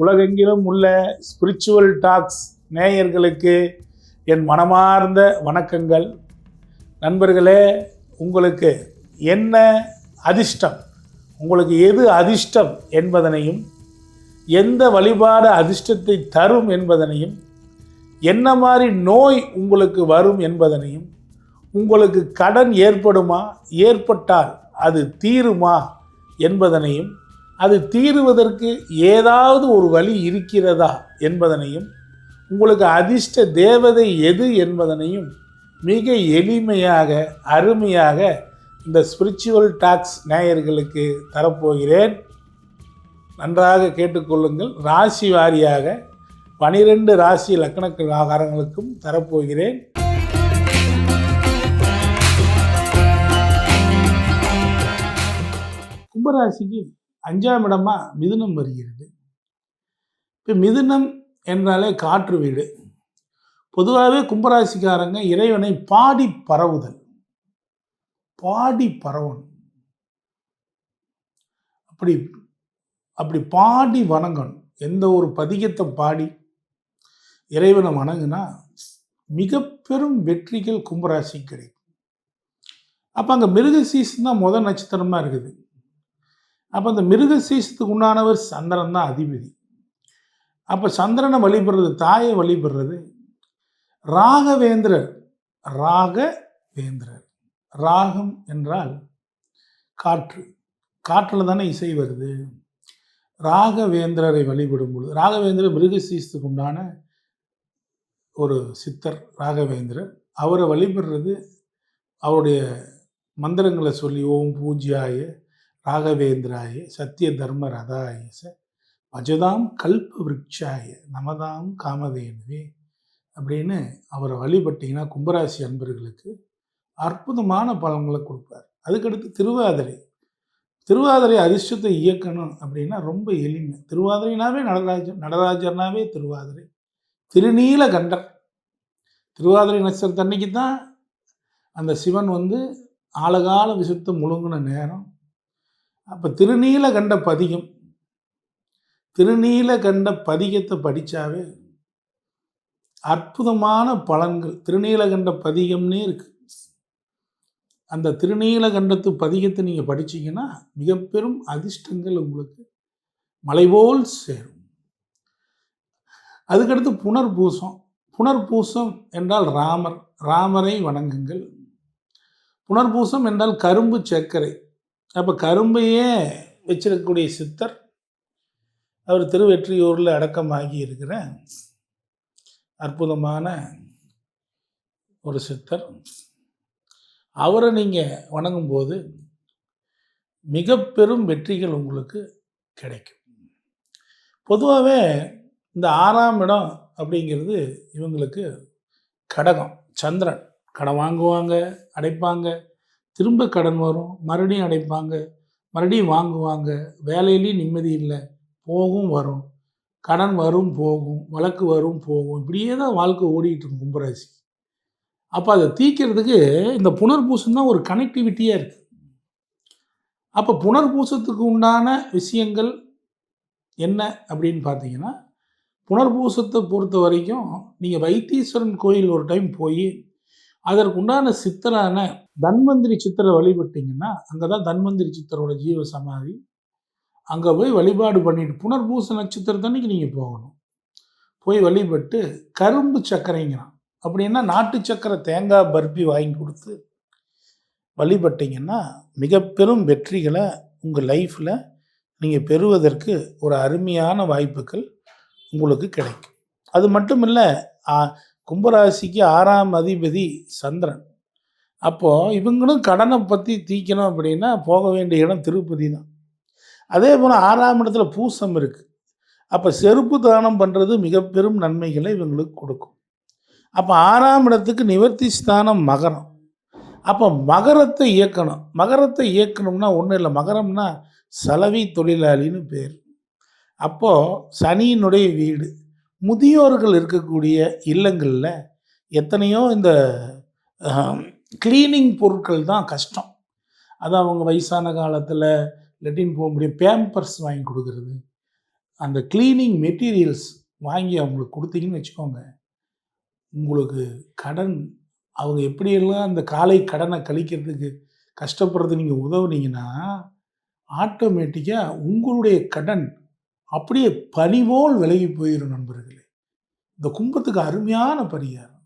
உலகெங்கிலும் உள்ள spiritual tax நேயர்களுக்கு என் மனமார்ந்த வணக்கங்கள். நண்பர்களே, உங்களுக்கு என்ன அதிர்ஷ்டம், உங்களுக்கு எது அதிர்ஷ்டம் என்பதனையும், எந்த வழிபாடு அதிர்ஷ்டத்தை தரும் என்பதனையும், என்ன மாதிரி நோய் உங்களுக்கு வரும் என்பதனையும், உங்களுக்கு கடன் ஏற்படுமா, ஏற்பட்டால் அது தீருமா என்பதனையும், அது தீருவதற்கு ஏதாவது ஒரு வழி இருக்கிறதா என்பதனையும், உங்களுக்கு அதிர்ஷ்ட தேவதை எது என்பதனையும் மிக எளிமையாக அருமையாக இந்த ஸ்பிரிச்சுவல் டாக்ஸ் நேயர்களுக்கு தரப்போகிறேன். நன்றாக கேட்டுக்கொள்ளுங்கள். ராசி வாரியாக 12 ராசி லக்னக்காரங்களுக்கும் தரப்போகிறேன். கும்பராசிக்கு 5ஆம் இடமா மிதுனம் வருகிறது. இப்போ மிதுனம் என்றாலே காற்று வீடு. பொதுவாகவே கும்பராசிக்காரங்க இறைவனை பாடி பரவுதல், பாடி பரவணும், அப்படி பாடி வணங்கணும். எந்த ஒரு பதிகத்தை பாடி இறைவனை வணங்குனா மிக பெரும் வெற்றிகள் கும்பராசி கிடைக்கும். அப்போ அங்கே மிருகசீசன் தான் முதல் நட்சத்திரமாக இருக்குது. அப்போ அந்த மிருகசீசத்துக்கு உண்டானவர் சந்திரன் தான் அதிபதி. அப்போ சந்திரனை வழிபடுறது, தாயை வழிபடுறது ராகவேந்திரர். ராகவேந்திரர், ராகம் என்றால் காற்று, காற்றில் தானே இசை வருது. ராகவேந்திரரை வழிபடும் பொழுது, ராகவேந்திரர் மிருகசீசத்துக்கு உண்டான ஒரு சித்தர் ராகவேந்திரர். அவரை வழிபடுறது, அவருடைய மந்திரங்களை சொல்லி ஓம் பூஜ்யாய ராகவேந்திராய சத்திய தர்ம ரதாய பஜதாம் கல்ப விருட்சாய நமதாம் காமதேனுவே அப்படின்னு அவரை வழிபட்டிங்கன்னா கும்பராசி அன்பர்களுக்கு அற்புதமான பலன்களை கொடுப்பார். அதுக்கடுத்து திருவாதிரை அதிர்ஷ்டத்தை இயக்கணும் அப்படின்னா ரொம்ப எளிமை. திருவாதிரைனாவே நடராஜர்னாவே திருவாதிரை, திருநீலகண்டர். திருவாதிரை நட்சத்திரத்து அன்னைக்கு தான் அந்த சிவன் ஆழகால விசுத்த முழுங்கின நேரம். அப்போ திருநீலகண்ட பதிகத்தை படித்தாவே அற்புதமான பலன்கள். திருநீலகண்ட பதிகம்னே இருக்கு. அந்த திருநீலகண்டத்து பதிகத்தை நீங்கள் படிச்சீங்கன்னா மிக பெரும் அதிர்ஷ்டங்கள் உங்களுக்கு மலைபோல் சேரும். அதுக்கடுத்து புனர்பூசம் என்றால் ராமரை வணங்குங்கள். புனர்பூசம் என்றால் கரும்பு சர்க்கரை. அப்போ கரும்பையே வச்சிருக்கக்கூடிய சித்தர் அவர் திருவெற்றியூரில் அடக்கமாகி இருக்கிற அற்புதமான ஒரு சித்தர். அவரை நீங்கள் வணங்கும்போது மிக பெரும் வெற்றிகள் உங்களுக்கு கிடைக்கும். பொதுவாகவே இந்த 6ஆம் இடம் அப்படிங்கிறது இவங்களுக்கு கடகம், சந்திரன். கடன் வாங்குவாங்க, அடைப்பாங்க, திரும்ப கடன் வரும், மறுபடியும் அடைப்பாங்க, மறுபடியும் வாங்குவாங்க. வேலையிலையும் நிம்மதி இல்லை, போகும் வரும், கடன் வரும் போகும், வழக்கு வரும் போகும், இப்படியே தான் வாழ்க்கை ஓடிக்கிட்டு இருக்கும் கும்பராசி. அப்போ அதை தீர்க்கிறதுக்கு இந்த புனர்பூசம் தான் ஒரு கனெக்டிவிட்டியாக இருக்குது. அப்போ புனர்பூசத்துக்கு உண்டான விஷயங்கள் என்ன அப்படின்னு பார்த்தீங்கன்னா, புனர்பூசத்தை பொறுத்த வரைக்கும் நீங்கள் வைத்தீஸ்வரன் கோயில் ஒரு டைம் போய் அதற்குண்டான சித்தரான தன்வந்திரி சித்தரை வழிபட்டிங்கன்னா, அங்கே தான் தன்வந்திரி சித்தரோட ஜீவ சமாதி. அங்கே போய் வழிபாடு பண்ணிட்டு புனர்பூச நட்சத்திரத்தன்னைக்கு நீங்கள் போகணும். போய் வழிபட்டு கரும்பு சர்க்கரைங்கிறான் அப்படின்னா நாட்டு சர்க்கரை தேங்காய் பர்பி வாங்கி கொடுத்து வழிபட்டிங்கன்னா மிக பெரும் வெற்றிகளை உங்கள் லைஃப்பில் நீங்கள் பெறுவதற்கு ஒரு அருமையான வாய்ப்புகள் உங்களுக்கு கிடைக்கும். அது மட்டும் இல்லை, கும்பராசிக்கு 6ஆம் அதிபதி சந்திரன். அப்போது இவங்களும் கடனை பற்றி தீக்கணும் அப்படின்னா போக வேண்டிய இடம் திருப்பதி தான். அதே போல் 6ஆம் இடத்துல பூசம் இருக்குது. அப்போ செருப்பு தானம் பண்ணுறது மிக பெரும் நன்மைகளை இவங்களுக்கு கொடுக்கும். அப்போ 6ஆம் இடத்துக்கு நிவர்த்தி ஸ்தானம் மகரம். அப்போ மகரத்தை இயக்கணும்னா ஒன்றும் இல்லை. மகரம்னா சலவை தொழிலாளின்னு பேர். அப்போது சனியினுடைய வீடு. முதியோர்கள் இருக்கக்கூடிய இல்லங்களில் எத்தனையோ இந்த கிளீனிங் பொருட்கள் தான் கஷ்டம். அது அவங்க வயசான காலத்தில் லெட்டின் போக முடியும், பேம்பர்ஸ் வாங்கி கொடுக்கறது, அந்த கிளீனிங் மெட்டீரியல்ஸ் வாங்கி அவங்களுக்கு கொடுத்தீங்கன்னு வச்சுக்கோங்க, உங்களுக்கு கடன் அவங்க எப்படியெல்லாம் அந்த காலை கடனை கழிக்கிறதுக்கு கஷ்டப்படுறது நீங்கள் உதவுனீங்கன்னா, ஆட்டோமேட்டிக்காக உங்களுடைய கடன் அப்படியே பனிபோல் விலகி போயிடும் நண்பர்களே. இந்த கும்பத்துக்கு அருமையான பரிகாரம்,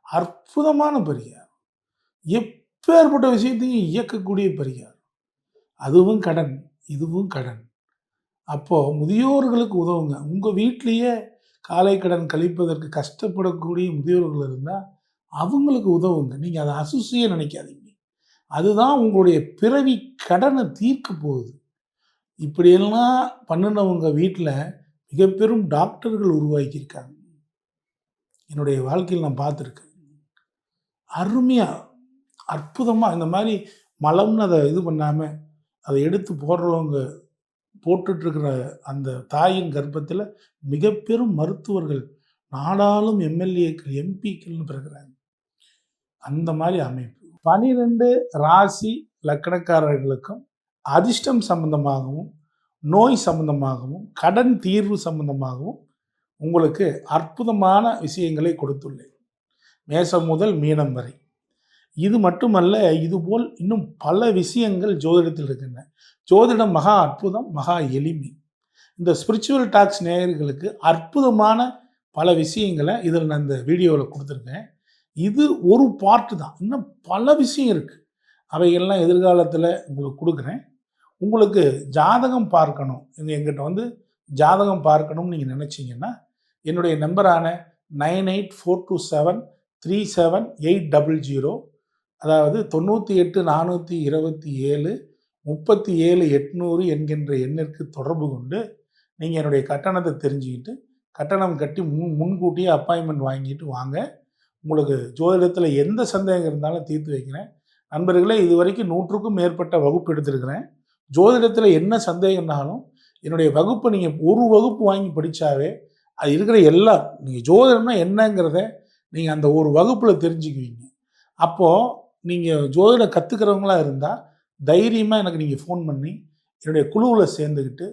அற்புதமான பரிகாரம், எப்பேற்பட்ட விஷயத்தையும் இயக்கக்கூடிய பரிகாரம். அதுவும் கடன், இதுவும் கடன். அப்போது முதியோர்களுக்கு உதவுங்க. உங்கள் வீட்டிலேயே காலை கடன் கழிப்பதற்கு கஷ்டப்படக்கூடிய முதியோர்கள் இருந்தால் அவங்களுக்கு உதவுங்க. நீங்கள் அதை அசுசியாக நினைக்காதீங்க. அதுதான் உங்களுடைய பிறவி கடனை தீர்க்க போகுது. இப்படியெல்லாம் பண்ணினவங்க வீட்டில் மிக பெரும் டாக்டர்கள் உருவாக்கியிருக்காங்க. என்னுடைய வாழ்க்கையில் நான் பார்த்துருக்கேன். அருமையாக, அற்புதமாக இந்த மாதிரி மலம்னு அதை இது பண்ணாமல் அதை எடுத்து போடுறவங்க போட்டுட்ருக்கிற அந்த தாயின் கர்ப்பத்தில் மிக பெரும் மருத்துவர்கள், நாடாளும் எம்எல்ஏக்கள், எம்பிக்கள்னு பிறகுறாங்க. அந்த மாதிரி அமைப்பு 12 ராசி லக்கணக்காரர்களுக்கும் அதிர்ஷ்டம் சம்பந்தமாகவும், நோய் சம்பந்தமாகவும், கடன் தீர்வு சம்பந்தமாகவும் உங்களுக்கு அற்புதமான விஷயங்களை கொடுத்துள்ளேன். மேசம் முதல் மீனம் வரை. இது மட்டுமல்ல, இதுபோல் இன்னும் பல விஷயங்கள் ஜோதிடத்தில் இருக்கின்றன. ஜோதிடம் மகா அற்புதம், மகா எளிமை. இந்த ஸ்பிரிச்சுவல் டாக்ஸ் நேயர்களுக்கு அற்புதமான பல விஷயங்களை இதில் நான் இந்த வீடியோவில் கொடுத்துருக்கேன். இது ஒரு பார்ட்டு தான். இன்னும் பல விஷயம் இருக்குது. அவைகள்லாம் எதிர்காலத்தில் உங்களுக்கு கொடுக்குறேன். உங்களுக்கு ஜாதகம் பார்க்கணும், எங்கிட்ட வந்து ஜாதகம் பார்க்கணும்னு நீங்கள் நினச்சிங்கன்னா என்னுடைய நம்பரான 9842737800, அதாவது 98422737 என்கின்ற எண்ணிற்கு தொடர்பு கொண்டு நீங்கள் என்னுடைய கட்டணத்தை தெரிஞ்சுக்கிட்டு கட்டணம் கட்டி முன்கூட்டியே அப்பாயின்மெண்ட் வாங்கிட்டு வாங்க. உங்களுக்கு ஜோதிடத்தில் எந்த சந்தேகம் இருந்தாலும் தீர்த்து வைக்கிறேன். நண்பர்களே, இது வரைக்கும் 100க்கும் மேற்பட்ட வகுப்பு எடுத்திருக்கிறேன். ஜோதிடத்தில் என்ன சந்தேகம்னாலும் என்னுடைய வகுப்பை நீங்கள் ஒரு வகுப்பு வாங்கி படித்தாவே அது இருக்கிற எல்லாம், நீங்கள் ஜோதிடம்னா என்னங்கிறத நீங்கள் அந்த ஒரு வகுப்பில் தெரிஞ்சுக்குவீங்க. அப்போது நீங்கள் ஜோதிடம் கற்றுக்கிறவங்களா இருந்தால் தைரியமாக எனக்கு நீங்கள் ஃபோன் பண்ணி என்னுடைய குழுவில் சேர்ந்துக்கிட்டு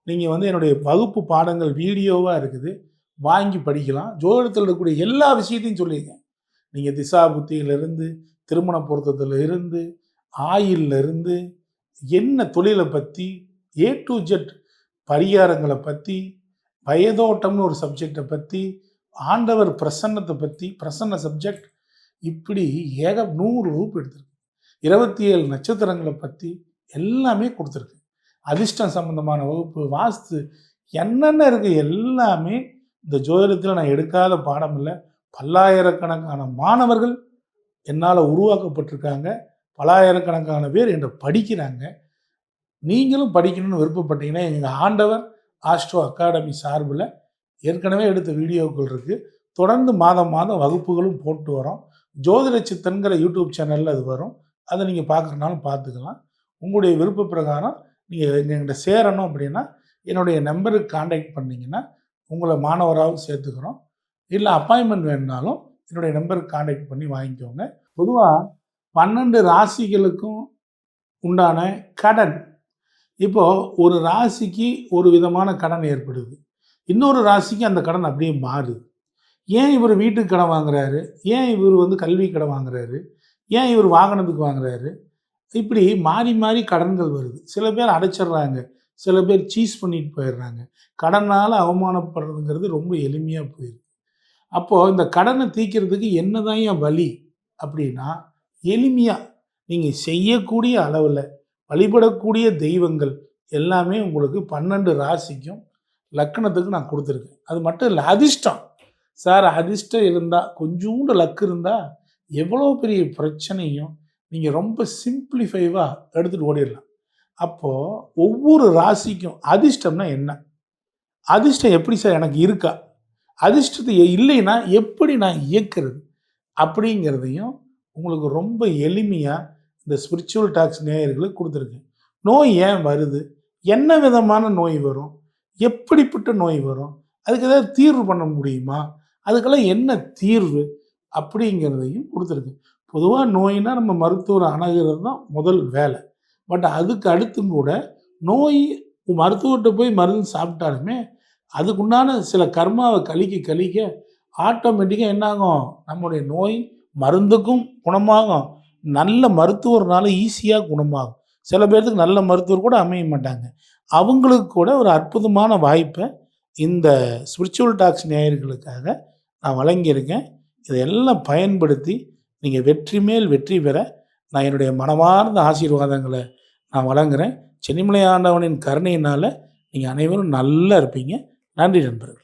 நீங்கள் வந்து என்னுடைய வகுப்பு பாடங்கள் வீடியோவாக இருக்குது, வாங்கி படிக்கலாம். ஜோதிடத்தில் இருக்கக்கூடிய எல்லா விஷயத்தையும் சொல்லியிருக்கேன். நீங்கள் திசா புத்தியிலிருந்து, திருமண பொருத்தத்தில் இருந்து, ஆயிலிருந்து, என்ன தொழிலை பற்றி, A to Z பரிகாரங்களை பற்றி, வயதோட்டம்னு ஒரு சப்ஜெக்டை பற்றி, ஆண்டவர் பிரசன்னத்தை பற்றி, பிரசன்ன சப்ஜெக்ட், இப்படி 100 வகுப்பு எடுத்திருக்கு. 27 நட்சத்திரங்களை பற்றி எல்லாமே கொடுத்துருக்கு. அதிர்ஷ்டம் சம்பந்தமான வகுப்பு, வாஸ்து, என்னென்ன இருக்குது எல்லாமே இந்த ஜோதிடத்தில் நான் எடுக்காத பாடம் இல்லை. பல்லாயிரக்கணக்கான மாணவர்கள் என்னால் உருவாக்கப்பட்டிருக்காங்க. பல்லாயிரக்கணக்கான பேர் என்னை படிக்கிறாங்க. நீங்களும் படிக்கணும்னு விருப்பப்பட்டீங்கன்னா எங்கள் ஆண்டவர் ஆஸ்ட்ரோ அகாடமி சார்பில் ஏற்கனவே எடுத்த வீடியோக்கள் இருக்குது. தொடர்ந்து மாதம் மாதம் வகுப்புகளும் போட்டு வரோம். ஜோதிட சித்தன்கிற யூடியூப் சேனலில் அது வரும். அதை நீங்கள் பார்க்குறனாலும் பார்த்துக்கலாம். உங்களுடைய விருப்ப பிரகாரம் நீங்கள் எங்கள்கிட்ட சேரணும் அப்படின்னா என்னுடைய நம்பருக்கு கான்டாக்ட் பண்ணிங்கன்னா உங்களை மாணவராகவும் சேர்த்துக்கிறோம். இல்லை அப்பாயின்மெண்ட் வேணுனாலும் என்னுடைய நம்பருக்கு கான்டாக்ட் பண்ணி வாங்கிக்கோங்க. பொதுவாக 12 ராசிகளுக்கும் உண்டான கடன், இப்போது ஒரு ராசிக்கு ஒரு விதமான கடன் ஏற்படுது, இன்னொரு ராசிக்கு அந்த கடன் அப்படியே மாறுது. ஏன் இவர் வீட்டுக்கு கடன் வாங்குறாரு, ஏன் இவர் வந்து கல்வி கடன் வாங்குறாரு, ஏன் இவர் வாகனத்துக்கு வாங்குறாரு, இப்படி மாறி மாறி கடன்கள் வருது. சில பேர் அடைச்சிட்றாங்க, சில பேர் சீஸ் பண்ணிட்டு போயிடுறாங்க. கடனால் அவமானப்படுறதுங்கிறது ரொம்ப எளிமையாக போயிடுது. அப்போது இந்த கடனை தீர்க்கிறதுக்கு என்னதான் என் வழி அப்படின்னா, எளிமையாக நீங்கள் செய்யக்கூடிய அளவில் வழிபடக்கூடிய தெய்வங்கள் எல்லாமே உங்களுக்கு 12 ராசிக்கும் லக்கணத்துக்கு நான் கொடுத்துருக்கேன். அது மட்டும் இல்லை, அதிர்ஷ்டம் சார், அதிர்ஷ்டம் இருந்தால், கொஞ்சோண்டு லக்கு இருந்தால் எவ்வளோ பெரிய பிரச்சனையும் நீங்கள் ரொம்ப சிம்பிளிஃபைவாக எடுத்துகிட்டு ஓடிடலாம். அப்போது ஒவ்வொரு ராசிக்கும் அதிர்ஷ்டம்னா என்ன, அதிர்ஷ்டம் எப்படி சார் எனக்கு இருக்கா, அதிர்ஷ்டத்தை இல்லைன்னா எப்படி நான் இயக்கிறது அப்படிங்கிறதையும் உங்களுக்கு ரொம்ப எளிமையாக இந்த ஸ்பிரிச்சுவல் டாக்ஸ் நேயர்களுக்கு கொடுத்துருக்கேன். நோய் ஏன் வருது, என்ன விதமான நோய் வரும், எப்படிப்பட்ட நோய் வரும், அதுக்கு ஏதாவது தீர்வு பண்ண முடியுமா, அதுக்கெல்லாம் என்ன தீர்வு அப்படிங்கிறதையும் கொடுத்துருக்கு. பொதுவாக நோயினா நம்ம மருத்துவரை அணுகிறது தான் முதல் வேலை. பட் அதுக்கு அடுத்தும் கூட நோய் மருத்துவர்கிட்ட போய் மருந்து சாப்பிட்டாலுமே அதுக்குண்டான சில கர்மாவை கழிக்க ஆட்டோமேட்டிக்காக என்னாகும், நம்முடைய நோய் மருந்துக்கும் குணமாகும், நல்ல மருத்துவர்னால ஈஸியாக குணமாகும். சில பேர்த்துக்கு நல்ல மருத்துவர் கூட அமைய மாட்டாங்க. அவங்களுக்கு கூட ஒரு அற்புதமான வாய்ப்பை இந்த ஸ்பிரிச்சுவல் டாக்ஸ் நேயர்களுக்காக நான் வழங்கியிருக்கேன். இதையெல்லாம் பயன்படுத்தி நீங்கள் வெற்றி மேல் வெற்றி பெற நான் என்னுடைய மனமார்ந்த ஆசீர்வாதங்களை நான் வழங்குகிறேன். சென்னிமலை ஆண்டவனின் கருணையினால் நீங்கள் அனைவரும் நல்லா இருப்பீங்க. நன்றி நண்பர்களே.